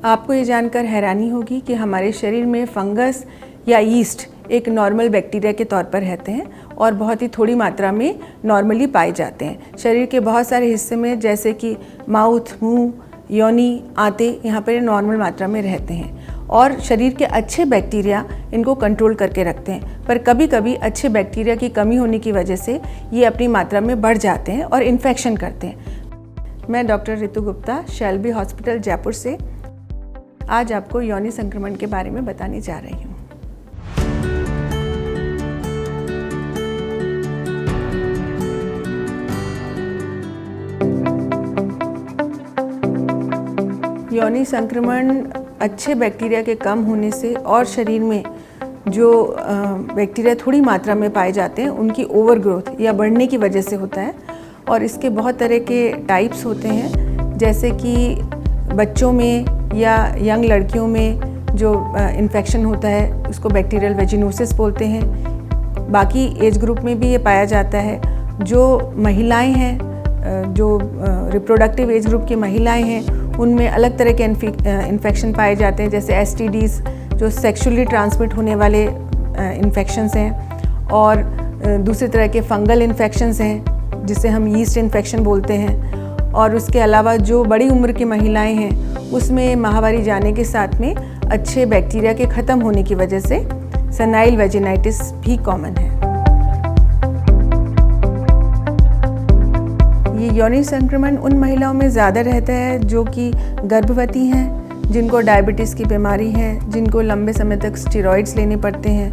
आपको ये जानकर हैरानी होगी कि हमारे शरीर में फंगस या यीस्ट एक नॉर्मल बैक्टीरिया के तौर पर रहते हैं और बहुत ही थोड़ी मात्रा में नॉर्मली पाए जाते हैं। शरीर के बहुत सारे हिस्से में जैसे कि माउथ, मुंह, योनि, आंतें यहाँ पर नॉर्मल मात्रा में रहते हैं और शरीर के अच्छे बैक्टीरिया इनको कंट्रोल करके रखते हैं। पर कभी कभी अच्छे बैक्टीरिया की कमी होने की वजह से ये अपनी मात्रा में बढ़ जाते हैं और इन्फेक्शन करते हैं। मैं doctor Ritu Gupta, Shelby hospital Jaipur से आज आपको योनि संक्रमण के बारे में बताने जा रही हूँ। योनि संक्रमण अच्छे बैक्टीरिया के कम होने से और शरीर में जो बैक्टीरिया थोड़ी मात्रा में पाए जाते हैं उनकी ओवर ग्रोथ या बढ़ने की वजह से होता है और इसके बहुत तरह के टाइप्स होते हैं, जैसे कि बच्चों में या यंग लड़कियों में जो इन्फेक्शन होता है उसको बैक्टीरियल वेजिनोसिस बोलते हैं। बाकी एज ग्रुप में भी ये पाया जाता है। जो महिलाएं हैं, जो रिप्रोडक्टिव एज ग्रुप की महिलाएं हैं, उनमें अलग तरह के इन्फेक्शन पाए जाते हैं, जैसे STDs जो सेक्सुअली ट्रांसमिट होने वाले इन्फेक्शंस हैं और दूसरे तरह के फंगल इन्फेक्शंस हैं जिसे हम यीस्ट इन्फेक्शन बोलते हैं। और उसके अलावा जो बड़ी उम्र की महिलाएं हैं उसमें माहवारी जाने के साथ में अच्छे बैक्टीरिया के ख़त्म होने की वजह से सेनाइल वेजिनाइटिस भी कॉमन है। ये योनि संक्रमण उन महिलाओं में ज़्यादा रहता है जो कि गर्भवती हैं, जिनको डायबिटीज़ की बीमारी है, जिनको लंबे समय तक स्टेरॉइड्स लेने पड़ते हैं,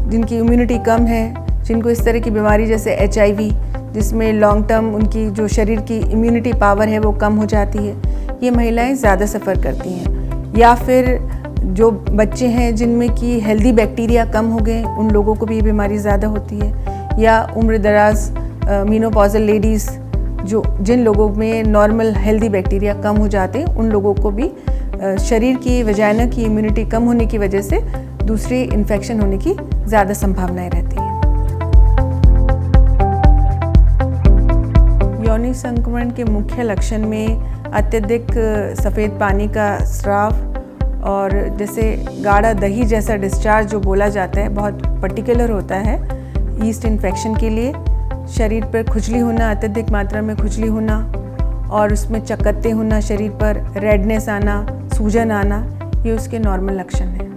जिनकी इम्यूनिटी कम है, जिनको इस तरह की बीमारी जैसे HIV जिसमें लॉन्ग टर्म उनकी जो शरीर की इम्यूनिटी पावर है वो कम हो जाती है, ये महिलाएं ज़्यादा सफ़र करती हैं। या फिर जो बच्चे हैं जिनमें कि हेल्दी बैक्टीरिया कम हो गए, उन लोगों को भी ये बीमारी ज़्यादा होती है। या उम्र दराज मेनोपॉजल लेडीज़ जिन लोगों में नॉर्मल हेल्दी बैक्टीरिया कम हो जाते हैं, उन लोगों को भी शरीर की वजाइना की इम्यूनिटी कम होने की वजह से दूसरी इन्फेक्शन होने की ज़्यादा संभावनाएं रहती हैं। योनि संक्रमण के मुख्य लक्षण में अत्यधिक सफ़ेद पानी का स्राव और जैसे गाढ़ा दही जैसा डिस्चार्ज जो बोला जाता है, बहुत पर्टिकुलर होता है यीस्ट इन्फेक्शन के लिए। शरीर पर खुजली होना, अत्यधिक मात्रा में खुजली होना और उसमें चकत्ते होना, शरीर पर रेडनेस आना, सूजन आना, ये उसके नॉर्मल लक्षण हैं।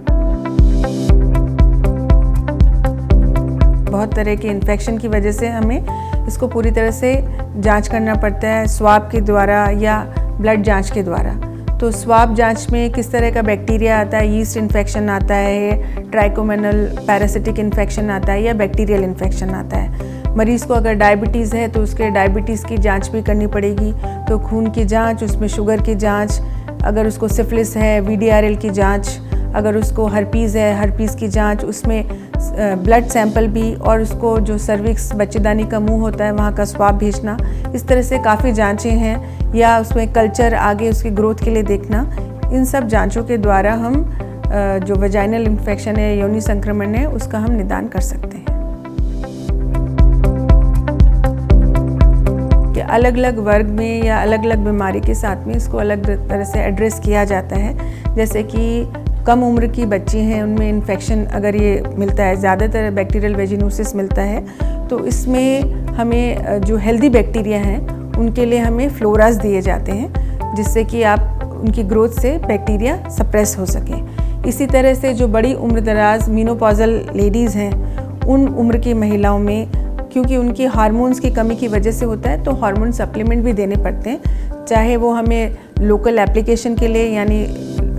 बहुत तरह के इन्फेक्शन की वजह से हमें इसको पूरी तरह से जांच करना पड़ता है, स्वाब के द्वारा या ब्लड जांच के द्वारा। तो स्वाब जांच में किस तरह का बैक्टीरिया आता है, यीस्ट इन्फेक्शन आता है, ट्राइकोमोनल पैरासिटिक इन्फेक्शन आता है या बैक्टीरियल इन्फेक्शन आता है। मरीज़ को अगर डायबिटीज़ है तो उसके डायबिटीज़ की जांच भी करनी पड़ेगी, तो खून की जांच, उसमें शुगर की जांच, अगर उसको सिफिलिस है VDRL की जांच, अगर उसको हर्पीज़ है हर्पीज़ की जांच, उसमें ब्लड सैंपल भी, और उसको जो सर्विक्स बच्चेदानी का मुंह होता है वहाँ का स्वाब भेजना। इस तरह से काफ़ी जांचें हैं, या उसमें कल्चर आगे उसकी ग्रोथ के लिए देखना। इन सब जांचों के द्वारा हम जो वजाइनल इन्फेक्शन है, योनि संक्रमण है, उसका हम निदान कर सकते हैं। कि अलग अलग वर्ग में या अलग अलग बीमारी के साथ में इसको अलग तरह से एड्रेस किया जाता है। जैसे कि कम उम्र की बच्ची हैं, उनमें इन्फेक्शन अगर ये मिलता है, ज़्यादातर बैक्टीरियल वेजिनोसिस मिलता है, तो इसमें हमें जो हेल्दी बैक्टीरिया हैं उनके लिए हमें फ्लोरास दिए जाते हैं, जिससे कि आप उनकी ग्रोथ से बैक्टीरिया सप्रेस हो सकें। इसी तरह से जो बड़ी उम्र दराज मेनोपॉजल लेडीज़ हैं, उन उम्र की महिलाओं में क्योंकि उनकी हार्मोन्स की कमी की वजह से होता है, तो हार्मोन सप्लीमेंट भी देने पड़ते हैं, चाहे वो हमें लोकल एप्लीकेशन के लिए यानी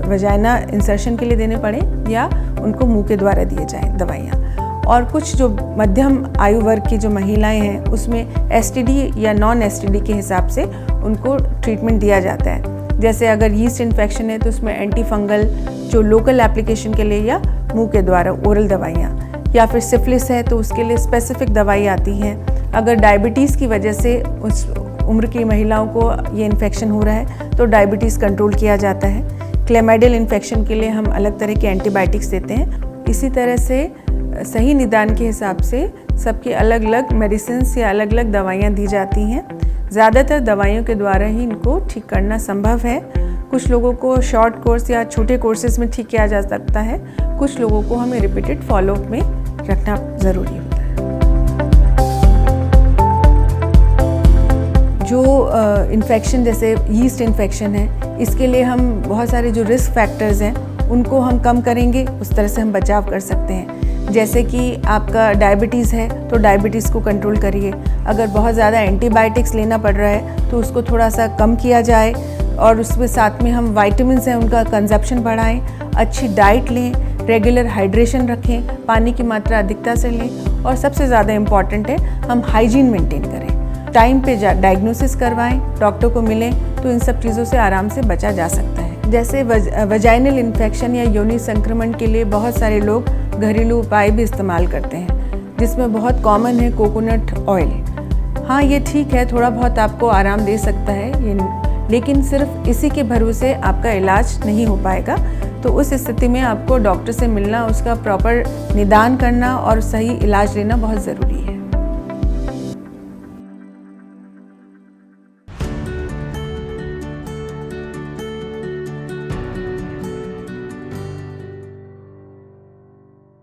वजाइना इंसर्शन के लिए देने पड़े या उनको मुंह के द्वारा दिए जाएं दवाइयाँ। और कुछ जो मध्यम आयु वर्ग की जो महिलाएं हैं उसमें STD या नॉन STD के हिसाब से उनको ट्रीटमेंट दिया जाता है। जैसे अगर यीस्ट इन्फेक्शन है तो उसमें एंटी फंगल जो लोकल एप्लीकेशन के लिए या मुंह के द्वारा ओरल दवाइयाँ, या फिर सिफिलिस है तो उसके लिए स्पेसिफिक दवाई आती हैं। अगर डायबिटीज़ की वजह से उस उम्र की महिलाओं को ये इन्फेक्शन हो रहा है तो डायबिटीज़ कंट्रोल किया जाता है। क्लेमाइडियल इन्फेक्शन के लिए हम अलग तरह के एंटीबायोटिक्स देते हैं। इसी तरह से सही निदान के हिसाब से सबकी अलग अलग मेडिसिन्स या अलग अलग दवाइयाँ दी जाती हैं, ज़्यादातर दवाइयों के द्वारा ही इनको ठीक करना संभव है। कुछ लोगों को शॉर्ट कोर्स या छोटे कोर्सेज में ठीक किया जा सकता है, कुछ लोगों को हमें रिपीटेड फॉलोअप में रखना ज़रूरी होता है। जो इन्फेक्शन जैसे यीस्ट इन्फेक्शन है, इसके लिए हम बहुत सारे जो रिस्क फैक्टर्स हैं उनको हम कम करेंगे, उस तरह से हम बचाव कर सकते हैं। जैसे कि आपका डायबिटीज़ है तो डायबिटीज़ को कंट्रोल करिए। अगर बहुत ज़्यादा एंटीबायोटिक्स लेना पड़ रहा है तो उसको थोड़ा सा कम किया जाए, और उसके साथ में हम वाइटामिन्स हैं उनका कंजप्शन बढ़ाएं, अच्छी डाइट लें, रेगुलर हाइड्रेशन रखें, पानी की मात्रा अधिकता से लें, और सबसे ज़्यादा इम्पॉर्टेंट है हम हाइजीन मेंटेन करें। टाइम पे डायग्नोसिस करवाएं, डॉक्टर को मिलें, तो इन सब चीज़ों से आराम से बचा जा सकता है। जैसे वजाइनल इन्फेक्शन या योनि संक्रमण के लिए बहुत सारे लोग घरेलू उपाय भी इस्तेमाल करते हैं, जिसमें बहुत कॉमन है कोकोनट ऑयल। हाँ, ये ठीक है, थोड़ा बहुत आपको आराम दे सकता है ये, लेकिन सिर्फ इसी के भरोसे आपका इलाज नहीं हो पाएगा। तो उस स्थिति में आपको डॉक्टर से मिलना, उसका प्रॉपर निदान करना और सही इलाज लेना बहुत ज़रूरी है।